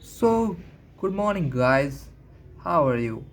So, good morning, guys. How are you?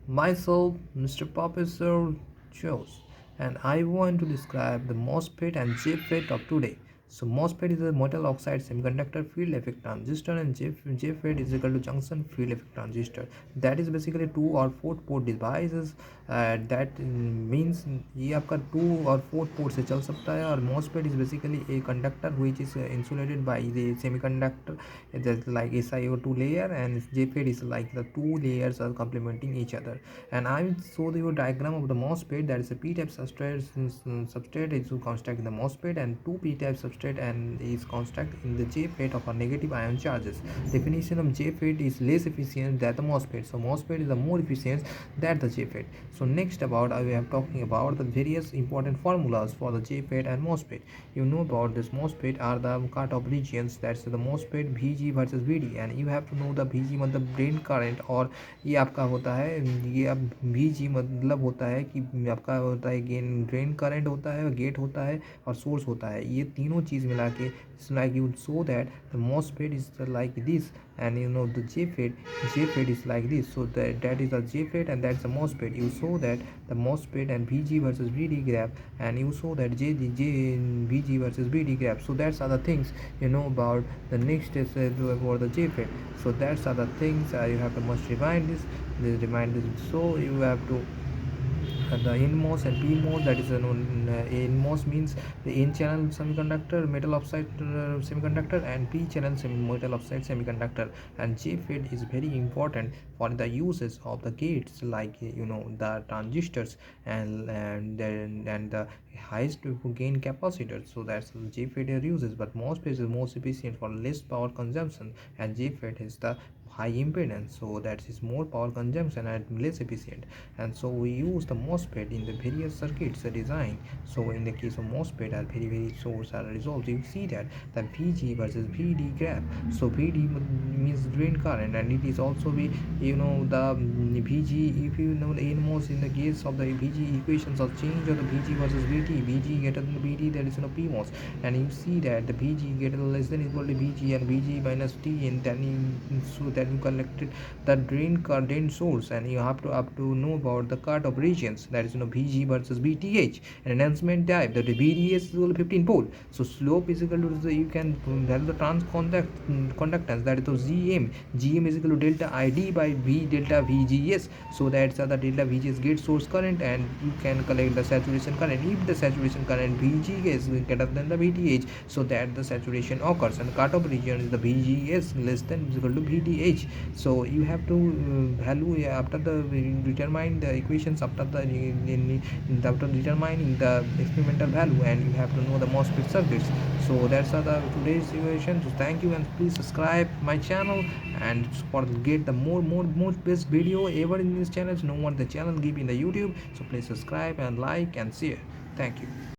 Myself, Mr. Professor Jones, and I want to describe the MOSFET and JFET of today. So, MOSFET is a metal oxide semiconductor field effect transistor, and JFET is equal to junction field effect transistor. That is basically two or four port devices. That means ये आपका two or four port से चल सकता है और MOSFET is basically a conductor which is insulated by the semiconductor. That's like SiO2 layer, and JFET is like the two layers are complementing each other. And I will show you a diagram of the MOSFET. That is a p-type substrate is construct in the MOSFET, and two p-type substrate and is construct in the JFET of a negative ion charges. Definition of JFET is less efficient than the MOSFET. So MOSFET is the more efficient than the JFET. So next about I am talking about the various important formulas for the JFET and MOSFET. You know about this MOSFET are the cut-off regions. That's the MOSFET VG versus VD, and you have to know the VG मतलब drain current, और ये आपका होता है ये अब VG मतलब होता है कि आपका होता है गेन ड्रेन करंट होता है, गेट होता है और सोर्स होता है. ये तीनों चीज़ मिला के like you show that the MOSFET is like this, and you know the JFET is like this. So that is a JFET and that's a MOSFET. You show that the MOSFET and VG versus VD graph, and you show that VG versus VD graph. So that's other things you know about. The next is about the JFET. So that's other things you have to must remind this. So you have to the NMOS and PMOS. That is NMOS means the N channel semiconductor metal oxide semiconductor, and P channel metal oxide semiconductor. And JFET is very important for the uses of the gates, like you know the transistors and the highest gain capacitors. So that's JFET uses, but MOSFET is most efficient for less power consumption, and JFET is the high impedance, so that is more power consumption and less efficient. And so we use the MOSFET in the various circuits design. So in the case of MOSFET are very source are resolved. You see that the VG versus VD graph. So VD means drain current, and it is also be you know the VG. If you know the NMOS, in the case of the VG equations of change of the VG versus VG greater than VD, that is PMOS. And you see that the VG greater than less than equal to VG and VG minus T, and then you collected the drain source, and you have to know about the cut of regions, that is VG versus VTH. And enhancement type, that VDS is equal to 15 pole. So slope is equal to you can value the conductance, that is the GM is equal to delta ID by V delta VGS. So that's the delta VGS gate source current, and you can collect the saturation current. If the saturation current VG is greater than the VTH, so that the saturation occurs, and cutoff region is the VGS less than is equal to VTH. So you have to value after the determine the equations after the after determining the experimental value, and you have to know the MOSFET circuits. So that's the today's situation. So thank you, and please subscribe my channel, and for get the more best video ever in this channel. No one the channel give in the YouTube. So please subscribe and like and share. Thank you.